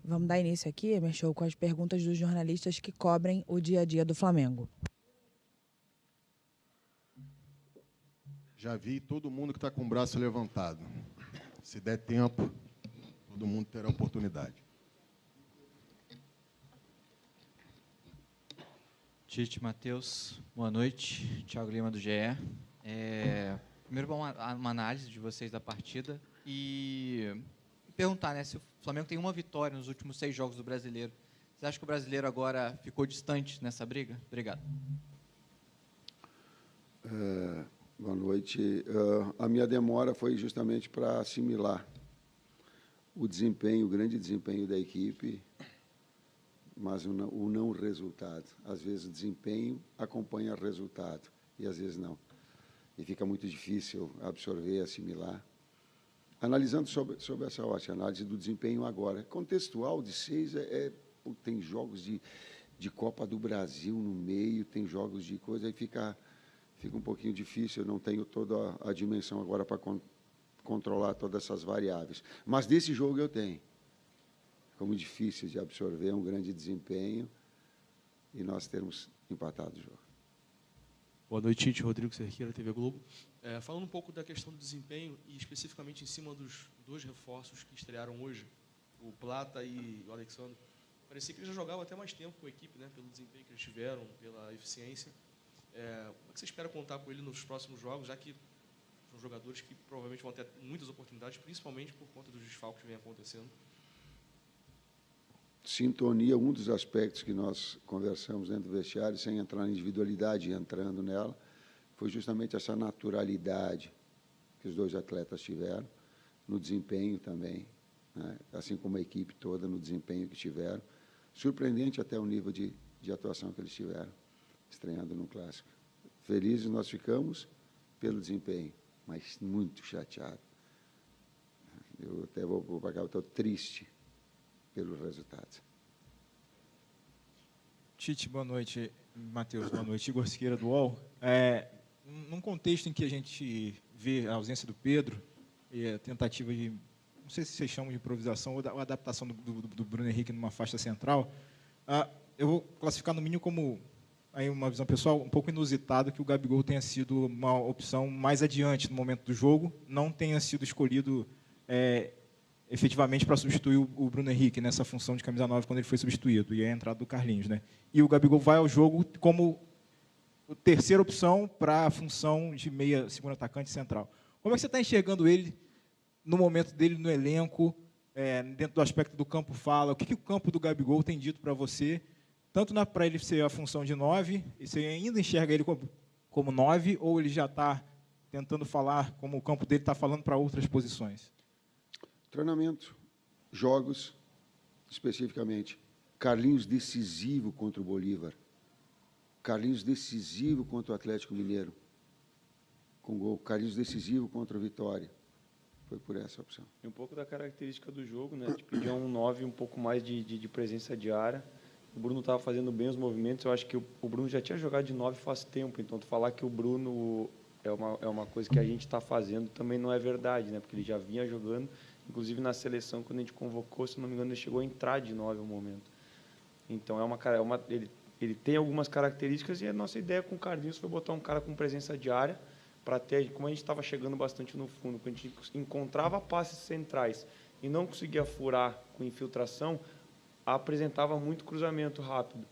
Vamos dar início aqui, Emerson, com as perguntas dos jornalistas que cobrem o dia a dia do Flamengo. Já vi todo mundo que está com o braço levantado. Se der tempo, todo mundo terá oportunidade. Tite, Matheus, boa noite. Thiago Lima, do GE. Primeiro, uma análise de vocês da partida e perguntar, né, se o Flamengo tem uma vitória nos últimos 6 jogos do Brasileiro. Você acha que o Brasileiro agora ficou distante nessa briga? Obrigado. Boa noite. A minha demora foi justamente para assimilar o desempenho, o grande desempenho da equipe, mas o não resultado. Às vezes o desempenho acompanha o resultado, e às vezes não. E fica muito difícil absorver, assimilar. Analisando sobre essa ótica, análise do desempenho agora. Contextual de 6 tem jogos de Copa do Brasil no meio, tem jogos de coisa, aí fica um pouquinho difícil, eu não tenho toda a dimensão agora para controlar todas essas variáveis. Mas desse jogo eu tenho. Como difícil de absorver, um grande desempenho, e nós termos empatado o jogo. Boa noite, Tite. Rodrigo Cerqueira, TV Globo. Falando um pouco da questão do desempenho, e especificamente em cima dos 2 reforços que estrearam hoje, o Plata e o Alexandre, parecia que eles já jogavam até mais tempo com a equipe, né, pelo desempenho que eles tiveram, pela eficiência. Como é que você espera contar com ele nos próximos jogos, já que são jogadores que provavelmente vão ter muitas oportunidades, principalmente por conta dos desfalques que vem acontecendo? Sintonia, um dos aspectos que nós conversamos dentro do vestiário, sem entrar na individualidade e entrando nela, foi justamente essa naturalidade que os 2 atletas tiveram, no desempenho também, né? Assim como a equipe toda, no desempenho que tiveram. Surpreendente até o nível de atuação que eles tiveram, estreando no Clássico. Felizes nós ficamos pelo desempenho, mas muito chateado. Eu até vou para cá, eu estou triste pelos resultados. Tite, boa noite. Matheus, boa noite. Igor Siqueira, do UOL. Num contexto em que a gente vê a ausência do Pedro e a tentativa de, não sei se vocês chamam de improvisação ou a adaptação do Bruno Henrique numa faixa central, eu vou classificar no mínimo como, aí uma visão pessoal, um pouco inusitado que o Gabigol tenha sido uma opção mais adiante no momento do jogo, não tenha sido escolhido efetivamente para substituir o Bruno Henrique nessa função de camisa 9 quando ele foi substituído, e a entrada do Carlinhos, né? E o Gabigol vai ao jogo como a terceira opção para a função de meia, segundo atacante central. Como é que você está enxergando ele no momento dele no elenco, dentro do aspecto do campo fala? O que o campo do Gabigol tem dito para você, tanto para ele ser a função de 9, e você ainda enxerga ele como 9, ou ele já está tentando falar como o campo dele está falando para outras posições? Treinamento, jogos, especificamente. Carlinhos decisivo contra o Bolívar. Carlinhos decisivo contra o Atlético Mineiro, com gol. Carlinhos decisivo contra o Vitória. Foi por essa opção. E um pouco da característica do jogo, né? De pedir um 9, um pouco mais de presença de área. O Bruno estava fazendo bem os movimentos. Eu acho que o Bruno já tinha jogado de 9 faz tempo. Então, tu falar que o Bruno é uma coisa que a gente está fazendo também não é verdade, né? Porque ele já vinha jogando. Inclusive, na seleção, quando a gente convocou, se não me engano, ele chegou a entrar de 9 ao momento. Então, ele tem algumas características, e a nossa ideia com o Carlinhos foi botar um cara com presença de área, para ter, como a gente estava chegando bastante no fundo, quando a gente encontrava passes centrais e não conseguia furar com infiltração, apresentava muito cruzamento rápido.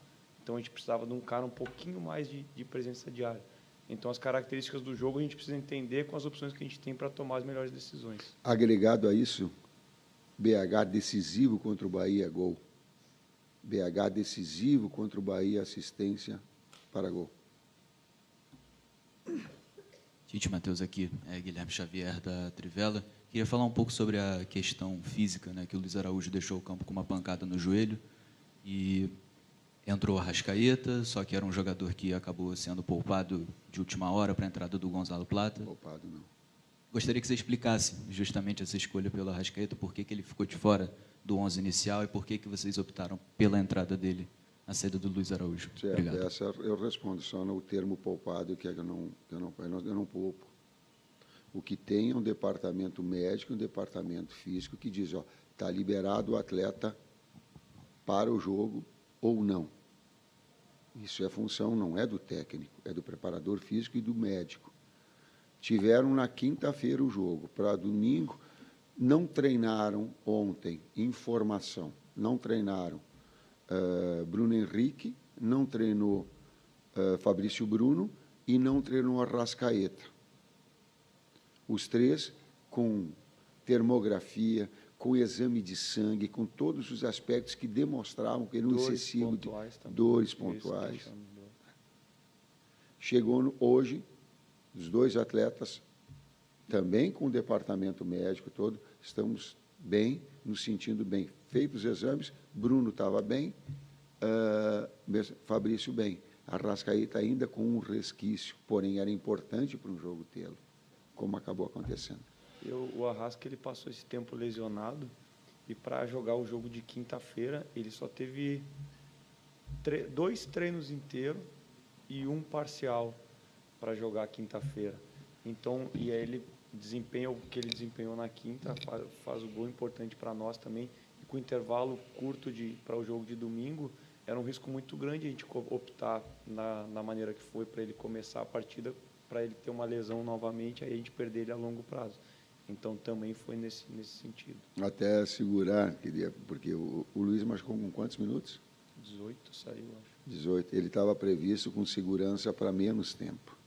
Então, a gente precisava de um cara um pouquinho mais de presença de área. Então, as características do jogo a gente precisa entender com as opções que a gente tem para tomar as melhores decisões. Agregado a isso, BH decisivo contra o Bahia, gol. BH decisivo contra o Bahia, assistência para gol. Tite, Matheus aqui, Guilherme Xavier, da Trivela. Queria falar um pouco sobre a questão física, né, que o Luiz Araújo deixou o campo com uma pancada no joelho e entrou o Arrascaeta, só que era um jogador que acabou sendo poupado de última hora para a entrada do Gonzalo Plata. Poupado não. Gostaria que você explicasse justamente essa escolha pelo Arrascaeta, por que ele ficou de fora do 11 inicial e por que vocês optaram pela entrada dele na saída do Luiz Araújo. Certo, obrigado. Essa eu respondo só no termo poupado, que eu não poupo. O que tem é um departamento médico, um departamento físico que diz, está liberado o atleta para o jogo ou não. Isso é função, não é do técnico, é do preparador físico e do médico. Tiveram na quinta-feira o jogo, para domingo, não treinaram ontem, informação, não treinaram Bruno Henrique, não treinou Fabrício Bruno e não treinou Arrascaeta. Os três com termografia, com exame de sangue, com todos os aspectos que demonstravam que eram excessivos de dores pontuais. Chegou hoje, os dois atletas, também com o departamento médico todo, estamos bem, nos sentindo bem. Feitos os exames, Bruno estava bem, Fabrício bem. Arrascaeta ainda com um resquício, porém era importante para um jogo tê-lo, como acabou acontecendo. O Arrasca, ele passou esse tempo lesionado e para jogar o jogo de quinta-feira, ele só teve 2 treinos inteiros e 1 parcial para jogar quinta-feira. Então, e aí ele desempenha o que ele desempenhou na quinta, faz o gol importante para nós também. E com intervalo curto para o jogo de domingo, era um risco muito grande a gente optar na maneira que foi para ele começar a partida, para ele ter uma lesão novamente, aí a gente perder ele a longo prazo. Então, também foi nesse sentido. Até segurar, porque o Luiz machucou com quantos minutos? 18 saiu, acho. 18. Ele estava previsto com segurança para menos tempo.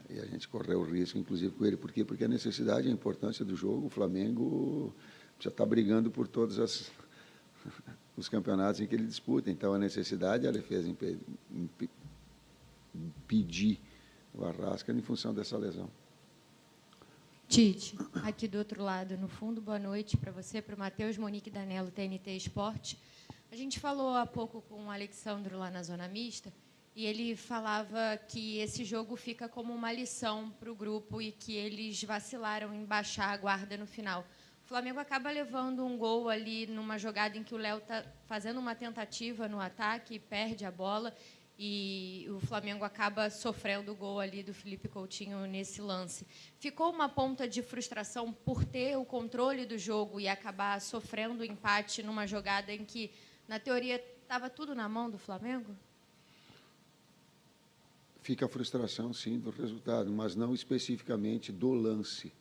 E a gente correu o risco, inclusive, com ele. Por quê? Porque a necessidade e a importância do jogo, o Flamengo já está brigando por todos os campeonatos em que ele disputa. Então, a necessidade, ela fez impedir o Arrasca em função dessa lesão. Tite, aqui do outro lado, no fundo, boa noite para você, para o Matheus, Monique Danello, TNT Esporte. A gente falou há pouco com o Alexandro lá na Zona Mista, e ele falava que esse jogo fica como uma lição para o grupo e que eles vacilaram em baixar a guarda no final. O Flamengo acaba levando um gol ali numa jogada em que o Léo está fazendo uma tentativa no ataque, perde a bola, e o Flamengo acaba sofrendo o gol ali do Felipe Coutinho nesse lance. Ficou uma ponta de frustração por ter o controle do jogo e acabar sofrendo o empate numa jogada em que, na teoria, estava tudo na mão do Flamengo? Fica a frustração, sim, do resultado, mas não especificamente do lance.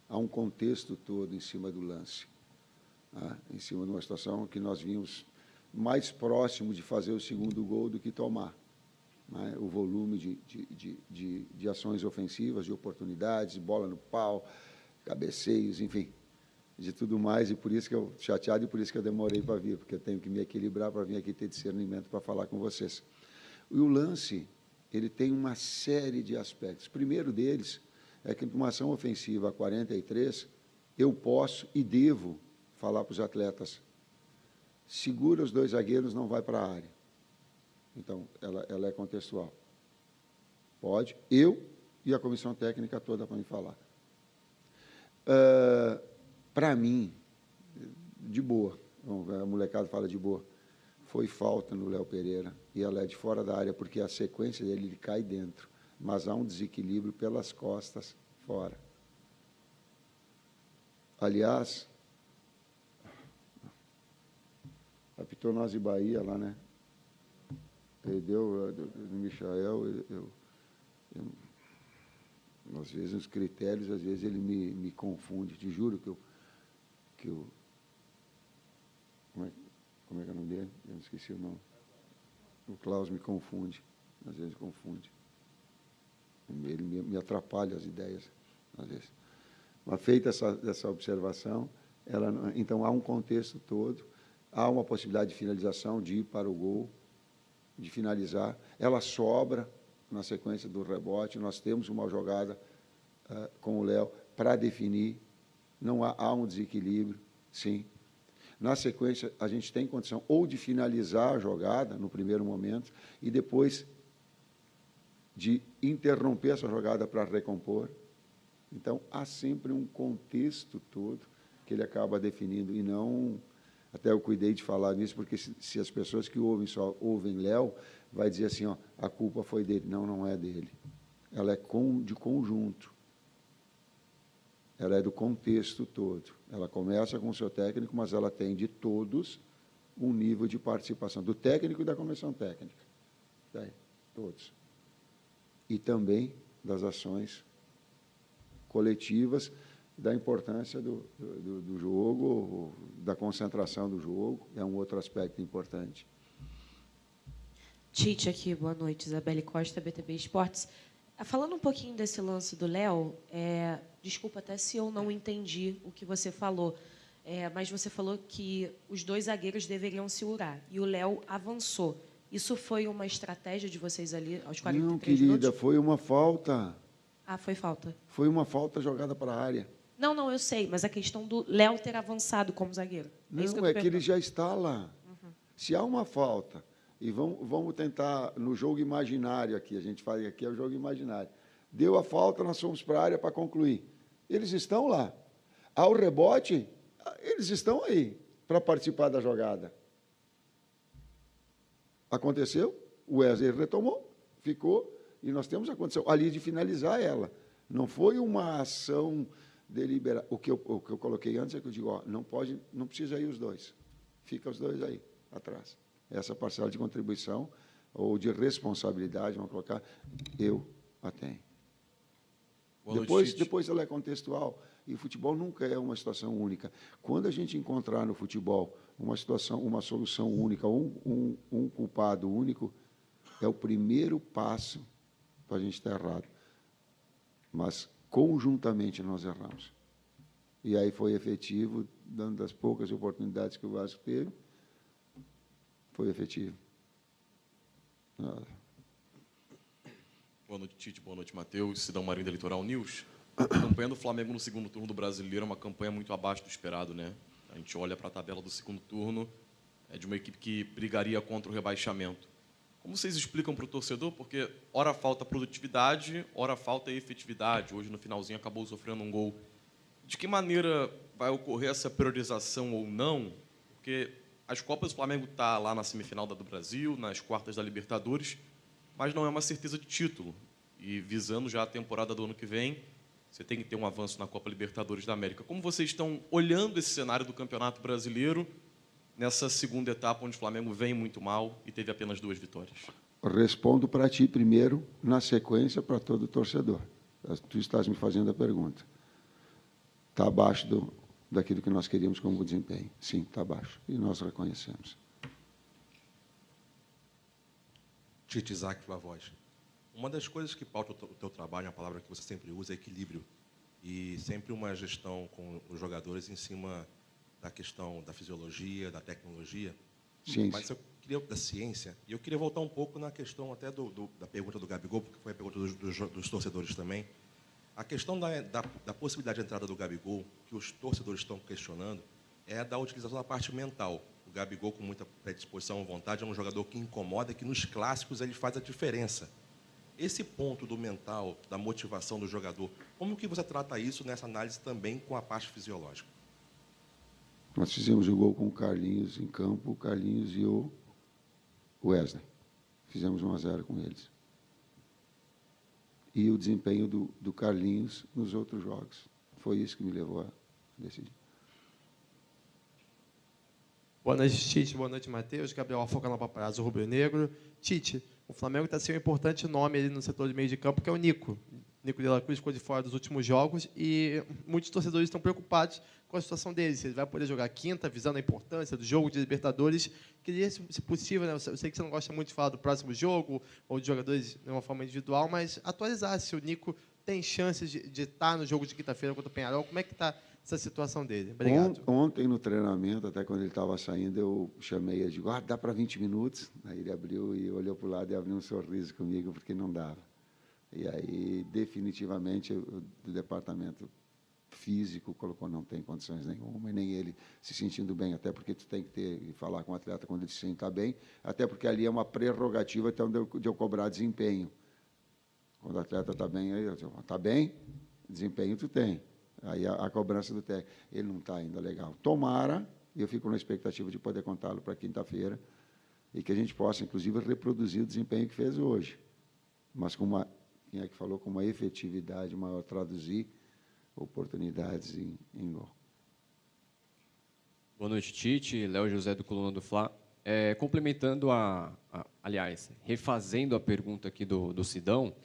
Há um contexto todo em cima do lance. Em cima de uma situação que nós vimos mais próximo de fazer o segundo gol do que tomar. O volume de ações ofensivas, de oportunidades, bola no pau, cabeceios, enfim, de tudo mais, e por isso que eu chateado e por isso que eu demorei para vir, porque eu tenho que me equilibrar para vir aqui ter discernimento para falar com vocês. E o lance, ele tem uma série de aspectos. O primeiro deles é que, numa ação ofensiva a 43, eu posso e devo falar para os atletas: segura os 2 zagueiros, não vai para a área. Então, ela é contextual. Pode, eu e a comissão técnica toda para me falar. Para mim, de boa, a molecada fala de boa, foi falta no Léo Pereira, e ela é de fora da área, porque a sequência dele ele cai dentro, mas há um desequilíbrio pelas costas, fora. Aliás, apitou nós de Bahia lá, né? Ele deu no Michael, às vezes os critérios, às vezes ele me confunde, te juro que eu como é que é o nome dele? Eu não esqueci o nome. O Klaus me confunde, às vezes confunde. Ele me atrapalha as ideias, às vezes. Mas feita essa observação, então há um contexto todo, há uma possibilidade de finalização, de ir para o gol, de finalizar. Ela sobra na sequência do rebote. Nós temos uma jogada com o Léo para definir. Não há um desequilíbrio, sim. Na sequência, a gente tem condição ou de finalizar a jogada no primeiro momento e depois de interromper essa jogada para recompor. Então, há sempre um contexto todo que ele acaba definindo, e não... Até eu cuidei de falar nisso, porque se as pessoas que ouvem só ouvem Léo, vai dizer assim, a culpa foi dele. Não, não é dele. Ela é de conjunto. Ela é do contexto todo. Ela começa com o seu técnico, mas ela tem de todos um nível de participação do técnico e da comissão técnica. Daí, todos. E também das ações coletivas, da importância do jogo, da concentração do jogo, é um outro aspecto importante. Tite aqui, boa noite. Isabelle Costa, BTB Esportes. Falando um pouquinho desse lance do Léo, desculpa até se eu não entendi o que você falou, mas você falou que os 2 zagueiros deveriam se segurar, e o Léo avançou. Isso foi uma estratégia de vocês ali aos 43 Não, querida, minutos? foi uma falta. Ah, foi falta. Foi uma falta jogada para a área. Não, eu sei, mas a questão do Léo ter avançado como zagueiro. Não, isso que eu é tô que ele perguntando. já está lá. Se há uma falta, e vamos tentar, no jogo imaginário aqui, a gente faz aqui, é o jogo imaginário. Deu a falta, nós fomos para a área para concluir. Eles estão lá. Ao rebote, eles estão aí para participar da jogada. Aconteceu, o Wesley retomou, ficou, e nós temos a condição ali de finalizar ela. Não foi uma ação deliberada. O que eu coloquei antes é que eu digo, ó, não precisa ir os 2. Fica os 2 aí, atrás. Essa parcela de contribuição ou de responsabilidade, vamos colocar, eu a tenho. Depois ela é contextual, e o futebol nunca é uma situação única. Quando a gente encontrar no futebol uma solução única, um culpado único, é o primeiro passo para a gente estar errado. Mas, conjuntamente, nós erramos. E aí foi efetivo, dando das poucas oportunidades que o Vasco teve, foi efetivo. Boa noite, Tite. Boa noite, Matheus. Sidão Marinho da Litoral News. A campanha do Flamengo no segundo turno do Brasileiro é uma campanha muito abaixo do esperado, né? A gente olha para a tabela do segundo turno, é de uma equipe que brigaria contra o rebaixamento. Como vocês explicam para o torcedor? Porque ora falta produtividade, ora falta efetividade. Hoje, no finalzinho, acabou sofrendo um gol. De que maneira vai ocorrer essa priorização ou não? Porque as Copas do Flamengo está lá na semifinal da do Brasil, nas quartas da Libertadores, mas não é uma certeza de título. E visando já a temporada do ano que vem, você tem que ter um avanço na Copa Libertadores da América. Como vocês estão olhando esse cenário do Campeonato Brasileiro nessa segunda etapa, onde o Flamengo vem muito mal e teve apenas 2 vitórias? Respondo para ti primeiro, na sequência, para todo torcedor. Tu estás me fazendo a pergunta. Está abaixo daquilo que nós queríamos como desempenho. Sim, está abaixo. E nós reconhecemos. Tite, Isaac Flavoz. Uma das coisas que pauta o teu trabalho, uma palavra que você sempre usa, é equilíbrio. E sempre uma gestão com os jogadores em cima da questão da fisiologia, da tecnologia. Ciência. Mas eu queria da ciência. E eu queria voltar um pouco na questão até da pergunta do Gabigol, porque foi a pergunta dos torcedores também. A questão da possibilidade de entrada do Gabigol, que os torcedores estão questionando, é da utilização da parte mental. O Gabigol, com muita predisposição e vontade, é um jogador que incomoda, que nos clássicos ele faz a diferença. Esse ponto do mental, da motivação do jogador, como que você trata isso nessa análise também com a parte fisiológica? Nós fizemos o gol com o Carlinhos em campo, o Carlinhos e o Wesley. Fizemos 1-0 com eles. E o desempenho do Carlinhos nos outros jogos. Foi isso que me levou a decidir. Boa noite, Tite. Boa noite, Matheus. Gabriel Afoca, Paparazzo Rubro Negro. Tite, o Flamengo está sem um importante nome ali no setor de meio de campo, que é o Nico. Nico de la Cruz ficou de fora dos últimos jogos e muitos torcedores estão preocupados com a situação dele. Se ele vai poder jogar quinta, visando a importância do jogo de Libertadores. Queria, se possível, né, eu sei que você não gosta muito de falar do próximo jogo ou de jogadores de uma forma individual, mas atualizar se o Nico tem chances de estar no jogo de quinta-feira contra o Peñarol. Como é que está essa situação dele? Obrigado. Ontem, no treinamento, até quando ele estava saindo, eu chamei ele e digo, dá para 20 minutos? Aí ele abriu e olhou para o lado e abriu um sorriso comigo, porque não dava. E aí, definitivamente, o departamento físico colocou, não tem condições nenhuma, e nem ele se sentindo bem, até porque tu tem que falar com o atleta quando ele se sentar bem, até porque ali é uma prerrogativa então, de eu cobrar desempenho. Quando o atleta está bem, aí eu digo, está bem, desempenho tu tem. Aí a cobrança do técnico, ele não está ainda legal. Tomara, e eu fico na expectativa de poder contá-lo para quinta-feira, e que a gente possa, inclusive, reproduzir o desempenho que fez hoje. Mas com uma, quem é que falou, com uma efetividade maior, traduzir oportunidades em gol. Boa noite, Tite. Léo José, do Coluna do Fla. Complementando aliás, refazendo a pergunta aqui do Sidão,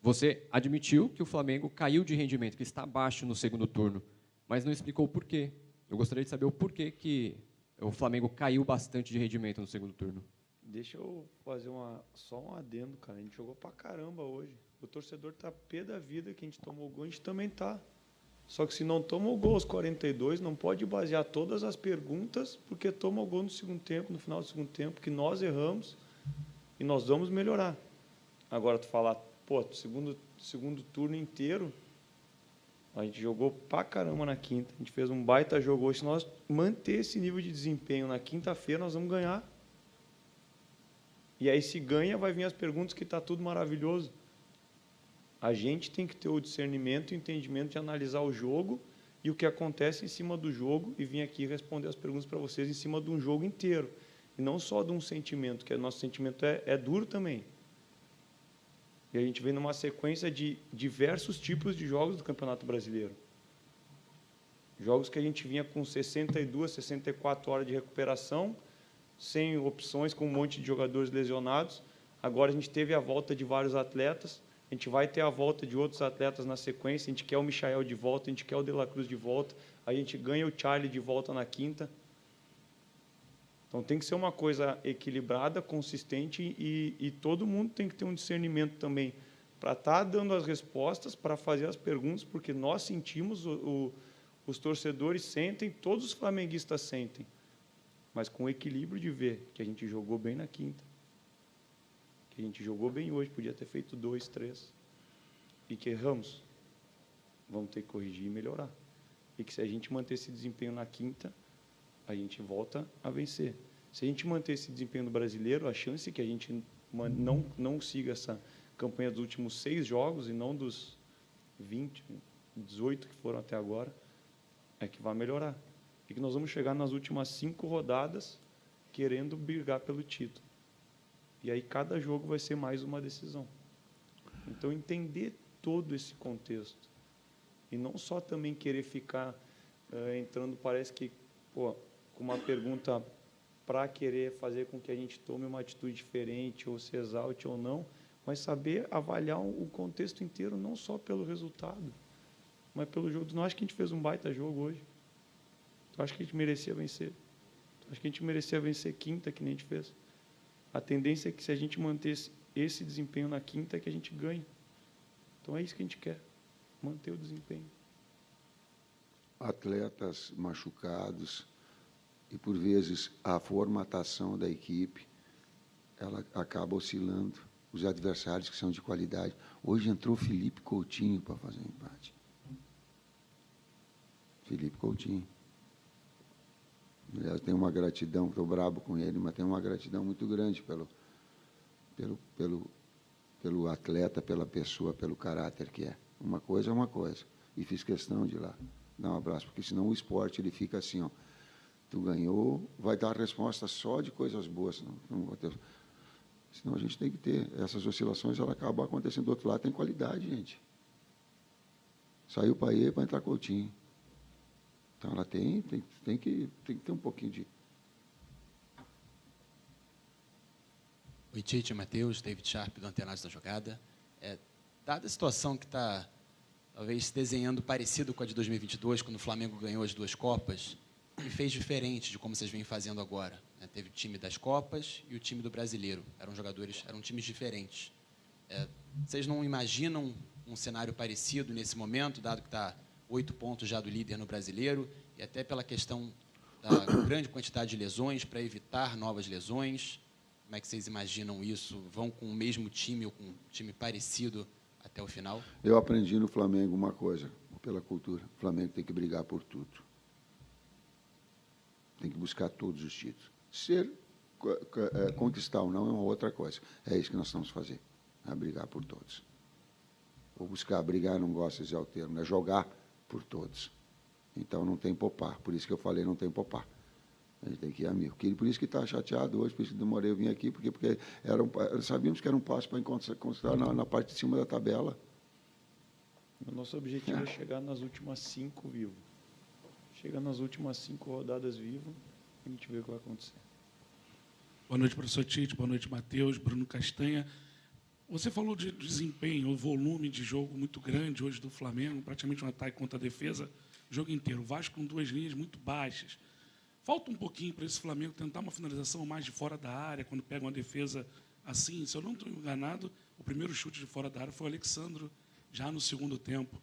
você admitiu que o Flamengo caiu de rendimento, que está abaixo no segundo turno, mas não explicou o porquê. Eu gostaria de saber o porquê que o Flamengo caiu bastante de rendimento no segundo turno. Deixa eu fazer só um adendo, cara. A gente jogou pra caramba hoje. O torcedor tá pé da vida que a gente tomou gol, a gente também tá. Só que se não toma o gol aos 42, não pode basear todas as perguntas porque toma o gol no segundo tempo, no final do segundo tempo, que nós erramos e nós vamos melhorar. Agora, tu falar, pô, segundo turno inteiro, a gente jogou pra caramba na quinta, a gente fez um baita jogo hoje. Se nós manter esse nível de desempenho na quinta-feira, nós vamos ganhar. E aí, se ganha, vai vir as perguntas que tá tudo maravilhoso. A gente tem que ter o discernimento e o entendimento de analisar o jogo e o que acontece em cima do jogo e vir aqui responder as perguntas para vocês em cima de um jogo inteiro. E não só de um sentimento, que o nosso sentimento é duro também. E a gente vem numa sequência de diversos tipos de jogos do Campeonato Brasileiro. Jogos que a gente vinha com 62, 64 horas de recuperação, sem opções, com um monte de jogadores lesionados. Agora a gente teve a volta de vários atletas. A gente vai ter a volta de outros atletas na sequência. A gente quer o Michael de volta, a gente quer o De La Cruz de volta. A gente ganha o Charlie de volta na quinta. Então tem que ser uma coisa equilibrada, consistente e todo mundo tem que ter um discernimento também para estar dando as respostas, para fazer as perguntas, porque nós sentimos, os torcedores sentem, todos os flamenguistas sentem, mas com o equilíbrio de ver que a gente jogou bem na quinta. Que a gente jogou bem hoje, podia ter feito 2, 3, e que erramos. Vamos ter que corrigir e melhorar. E que se a gente manter esse desempenho na quinta, a gente volta a vencer. Se a gente manter esse desempenho no brasileiro, a chance que a gente não siga essa campanha dos últimos 6 jogos e não dos 20, 18 que foram até agora, é que vai melhorar. E que nós vamos chegar nas últimas 5 rodadas querendo brigar pelo título. E aí cada jogo vai ser mais uma decisão. Então, entender todo esse contexto. E não só também querer ficar entrando, parece que, com uma pergunta para querer fazer com que a gente tome uma atitude diferente, ou se exalte ou não, mas saber avaliar o contexto inteiro, não só pelo resultado, mas pelo jogo. Não acho que a gente fez um baita jogo hoje. Eu acho que a gente merecia vencer. Eu acho que a gente merecia vencer quinta, que nem a gente fez. A tendência é que, se a gente manter esse desempenho na quinta, é que a gente ganhe. Então, é isso que a gente quer, manter o desempenho. Atletas machucados e, por vezes, a formatação da equipe, ela acaba oscilando. Os adversários que são de qualidade. Hoje entrou Felipe Coutinho para fazer o empate. Felipe Coutinho. Aliás, tenho uma gratidão, estou brabo com ele, mas tenho uma gratidão muito grande pelo atleta, pela pessoa, pelo caráter que é. Uma coisa é uma coisa. E fiz questão de ir lá dar um abraço, porque senão o esporte ele fica assim, ó. Tu ganhou, vai dar a resposta só de coisas boas. Não vou ter. Senão a gente tem que ter. Essas oscilações, ela acabam acontecendo do outro lado, tem qualidade, gente. Saiu para ir para entrar Coutinho. Então, ela tem que ter um pouquinho de... Oi, Tite, Matheus, David Sharp, do Antenados da Jogada. Dada a situação que está, talvez, se desenhando parecido com a de 2022, quando o Flamengo ganhou as 2 Copas, e fez diferente de como vocês vêm fazendo agora. Teve o time das Copas e o time do Brasileiro. Eram times diferentes. Vocês não imaginam um cenário parecido nesse momento, dado que está 8 pontos já do líder no Brasileiro, e até pela questão da grande quantidade de lesões, para evitar novas lesões? Como é que vocês imaginam isso? Vão com o mesmo time ou com um time parecido até o final? Eu aprendi no Flamengo uma coisa, pela cultura. O Flamengo tem que brigar por tudo. Tem que buscar todos os títulos. Conquistar ou não é uma outra coisa. É isso que nós estamos fazendo, brigar por todos. Ou buscar, brigar, não gosto de usar o termo, é jogar por todos. Então, não tem poupar. Por isso que eu falei, não tem poupar. A gente tem que ir amigo. Por isso que está chateado hoje, por isso que demorei a vir aqui, porque sabíamos que era um passo para encontrar na parte de cima da tabela. O nosso objetivo é chegar nas últimas 5 vivos. Chega nas últimas 5 rodadas vivo, a gente vê o que vai acontecer. Boa noite, professor Tite. Boa noite, Matheus. Bruno Castanha. Você falou de desempenho, o volume de jogo muito grande hoje do Flamengo, praticamente um ataque contra a defesa o jogo inteiro. O Vasco com 2 linhas muito baixas. Falta um pouquinho para esse Flamengo tentar uma finalização mais de fora da área, quando pega uma defesa assim. Se eu não estou enganado, o primeiro chute de fora da área foi o Alexandro, já no segundo tempo.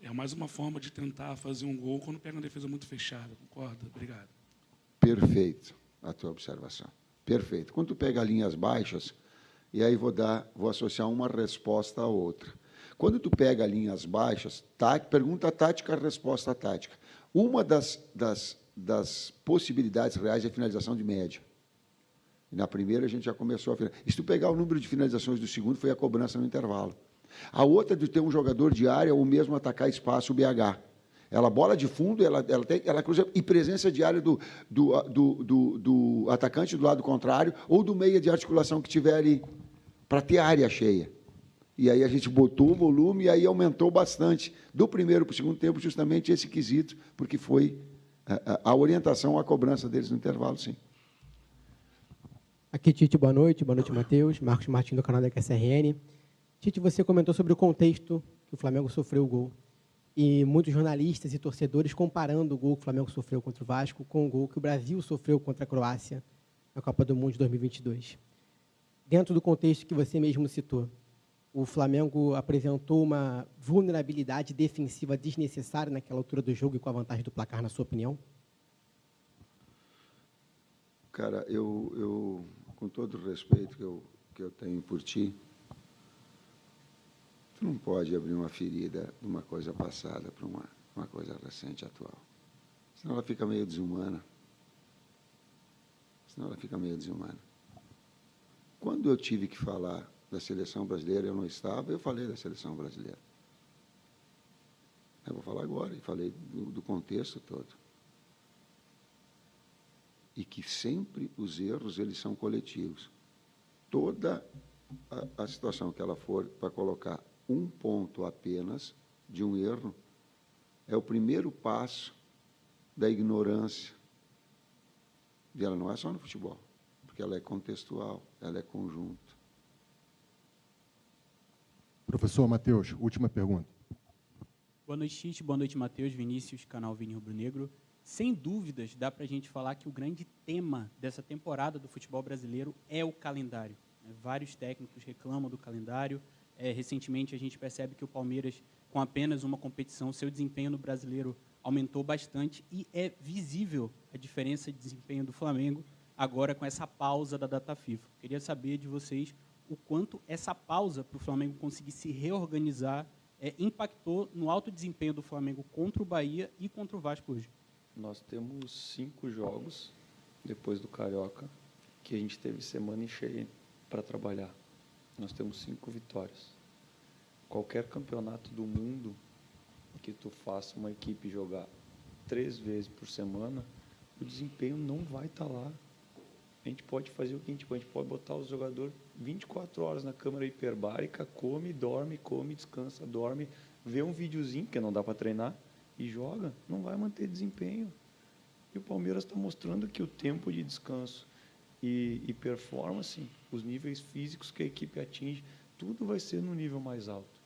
É mais uma forma de tentar fazer um gol quando pega uma defesa muito fechada. Concorda? Obrigado. Perfeito a tua observação. Perfeito. Quando tu pega linhas baixas, e aí vou associar uma resposta a outra. Quando tu pega linhas baixas, pergunta tática, resposta tática. Uma das possibilidades reais é a finalização de média. E na primeira a gente já começou a finalizar. Se tu pegar o número de finalizações do segundo, foi a cobrança no intervalo. A outra de ter um jogador de área ou mesmo atacar espaço, o BH. Ela bola de fundo, ela cruza, e presença de área do atacante do lado contrário ou do meia de articulação que tiver ali, para ter área cheia. E aí a gente botou o volume e aí aumentou bastante, do primeiro para o segundo tempo, justamente esse quesito, porque foi a orientação, a cobrança deles no intervalo, sim. Aqui, Tite, boa noite, Matheus. Marcos Martins, do canal da QSRN. Tite, você comentou sobre o contexto que o Flamengo sofreu o gol. E muitos jornalistas e torcedores comparando o gol que o Flamengo sofreu contra o Vasco com o gol que o Brasil sofreu contra a Croácia na Copa do Mundo de 2022. Dentro do contexto que você mesmo citou, o Flamengo apresentou uma vulnerabilidade defensiva desnecessária naquela altura do jogo e com a vantagem do placar, na sua opinião? Cara, eu com todo o respeito que eu tenho por ti, tu não pode abrir uma ferida de uma coisa passada para uma coisa recente, atual. Senão ela fica meio desumana. Quando eu tive que falar da seleção brasileira, eu não estava, eu falei da seleção brasileira. Eu vou falar agora, e falei do contexto todo. E que sempre os erros, eles são coletivos. Toda a situação que ela for para colocar um ponto apenas de um erro, é o primeiro passo da ignorância. E ela não é só no futebol, porque ela é contextual, ela é conjunto. Professor Matheus, última pergunta. Boa noite, Tite. Boa noite, Matheus, Vinícius, canal Vini Rubro Negro. Sem dúvidas, dá para a gente falar que o grande tema dessa temporada do futebol brasileiro é o calendário. Vários técnicos reclamam do calendário. Recentemente, a gente percebe que o Palmeiras, com apenas uma competição, seu desempenho no Brasileiro aumentou bastante e é visível a diferença de desempenho do Flamengo agora com essa pausa da data FIFA. Queria saber de vocês o quanto essa pausa para o Flamengo conseguir se reorganizar impactou no alto desempenho do Flamengo contra o Bahia e contra o Vasco hoje. Nós temos 5 jogos, depois do Carioca, que a gente teve semana cheia para trabalhar. Nós temos 5 vitórias. Qualquer campeonato do mundo que tu faça uma equipe jogar 3 vezes por semana, o desempenho não vai estar lá. A gente pode fazer o que a gente pode botar os jogadores 24 horas na câmara hiperbárica, come, dorme, descansa, dorme, vê um videozinho, que não dá para treinar, e joga, não vai manter desempenho. E o Palmeiras está mostrando que o tempo de descanso e performance, os níveis físicos que a equipe atinge, tudo vai ser no nível mais alto.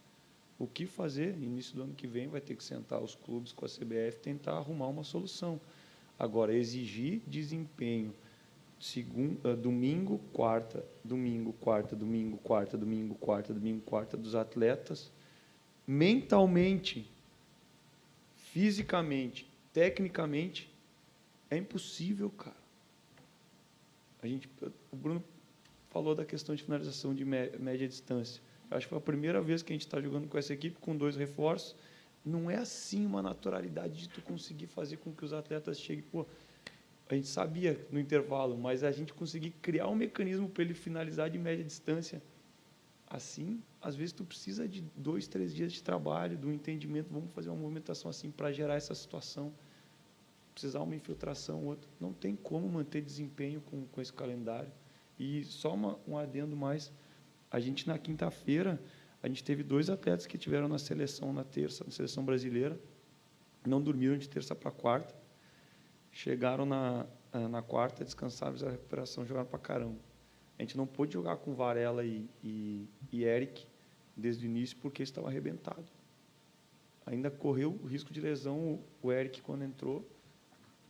O que fazer? Início do ano que vem vai ter que sentar os clubes com a CBF e tentar arrumar uma solução. Agora, exigir desempenho domingo, quarta dos atletas, mentalmente, fisicamente, tecnicamente, é impossível, cara. O Bruno falou da questão de finalização de média distância. Eu acho que foi a primeira vez que a gente está jogando com essa equipe, com 2 reforços. Não é assim uma naturalidade de tu conseguir fazer com que os atletas cheguem... Pô, a gente sabia no intervalo, mas a gente conseguir criar um mecanismo para ele finalizar de média distância. Assim, às vezes tu precisa de 2, 3 dias de trabalho, do entendimento, vamos fazer uma movimentação assim para gerar essa situação. Precisar uma infiltração, outra. Não tem como manter desempenho com esse calendário. E só um adendo mais, a gente na quinta-feira, a gente teve 2 atletas que tiveram na seleção na terça, na seleção brasileira, não dormiram de terça para quarta, chegaram na quarta, descansaram, fizeram a recuperação, jogaram para caramba. A gente não pôde jogar com Varela e Eric desde o início porque estava arrebentado. Ainda correu o risco de lesão o Eric quando entrou.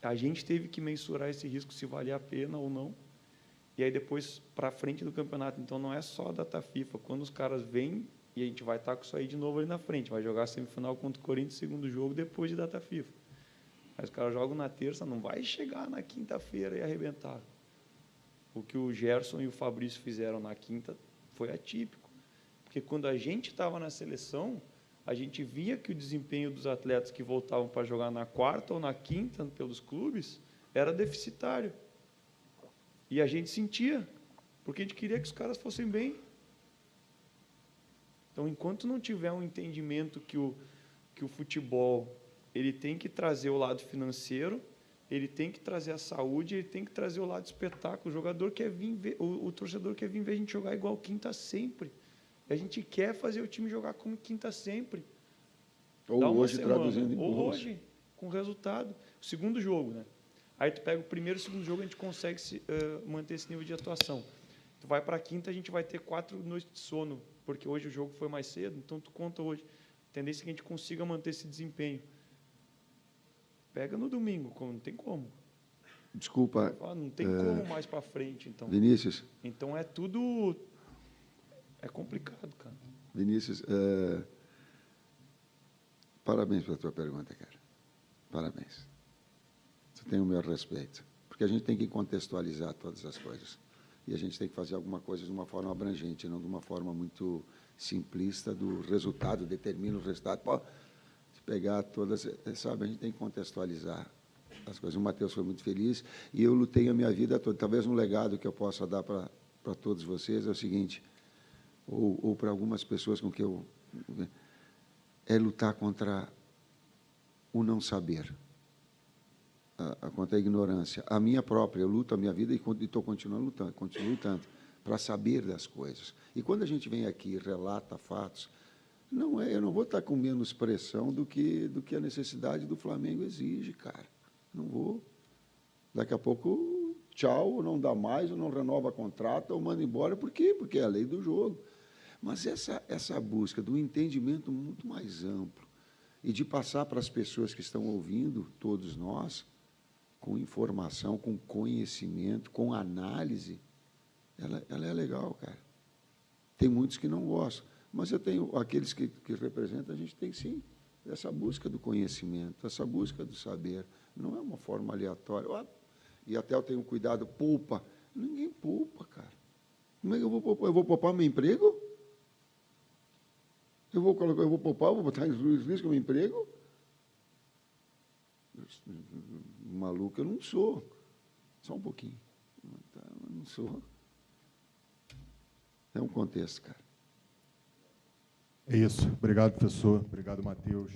A gente teve que mensurar esse risco, se valia a pena ou não. E aí depois, para frente do campeonato, então não é só a data FIFA. Quando os caras vêm, e a gente vai estar com isso aí de novo ali na frente, vai jogar a semifinal contra o Corinthians, segundo jogo, depois de data FIFA. Mas os caras jogam na terça, não vai chegar na quinta-feira e arrebentar. O que o Gerson e o Fabrício fizeram na quinta foi atípico. Porque quando a gente estava na seleção, a gente via que o desempenho dos atletas que voltavam para jogar na quarta ou na quinta pelos clubes era deficitário. E a gente sentia, porque a gente queria que os caras fossem bem. Então, enquanto não tiver um entendimento que o futebol ele tem que trazer o lado financeiro, ele tem que trazer a saúde, ele tem que trazer o lado do espetáculo. O jogador quer vir ver, o torcedor quer vir ver a gente jogar igual quinta sempre. A gente quer fazer o time jogar como quinta sempre. Ou hoje, traduzindo em ou hoje, com resultado. O segundo jogo, né? Aí tu pega o primeiro e o segundo jogo, a gente consegue manter esse nível de atuação. Tu vai para a quinta, a gente vai ter 4 noites de sono, porque hoje o jogo foi mais cedo, então tu conta hoje. A tendência é que a gente consiga manter esse desempenho. Pega no domingo, não tem como. Desculpa. Não tem como mais para frente, então. Vinícius. Então é tudo... É complicado, cara. Vinícius, parabéns pela tua pergunta, cara. Parabéns. Tu tem o meu respeito. Porque a gente tem que contextualizar todas as coisas. E a gente tem que fazer alguma coisa de uma forma abrangente, não de uma forma muito simplista do resultado, determina o resultado. Pô, se pegar todas, sabe, a gente tem que contextualizar as coisas. O Matheus foi muito feliz e eu lutei a minha vida toda. Talvez um legado que eu possa dar para todos vocês é o seguinte, ou para algumas pessoas com que eu... é lutar contra o não saber, contra a ignorância. A minha própria, eu luto a minha vida e estou continuando lutando, continuo lutando para saber das coisas. E quando a gente vem aqui e relata fatos, eu não vou estar com menos pressão do que a necessidade do Flamengo exige, cara. Não vou. Daqui a pouco, tchau, ou não dá mais, ou não renova contrato, ou manda embora. Por quê? Porque é a lei do jogo. Mas essa busca do entendimento muito mais amplo e de passar para as pessoas que estão ouvindo, todos nós, com informação, com conhecimento, com análise, ela é legal, cara. Tem muitos que não gostam, mas eu tenho aqueles que representam, a gente tem sim essa busca do conhecimento, essa busca do saber. Não é uma forma aleatória. E até eu tenho cuidado, poupa. Ninguém poupa, cara. Como é que eu vou poupar? Eu vou poupar meu emprego? Eu vou poupar, vou botar em risco o meu emprego? Maluco eu não sou. Só um pouquinho. Eu não sou. É um contexto, cara. É isso. Obrigado, professor. Obrigado, Matheus.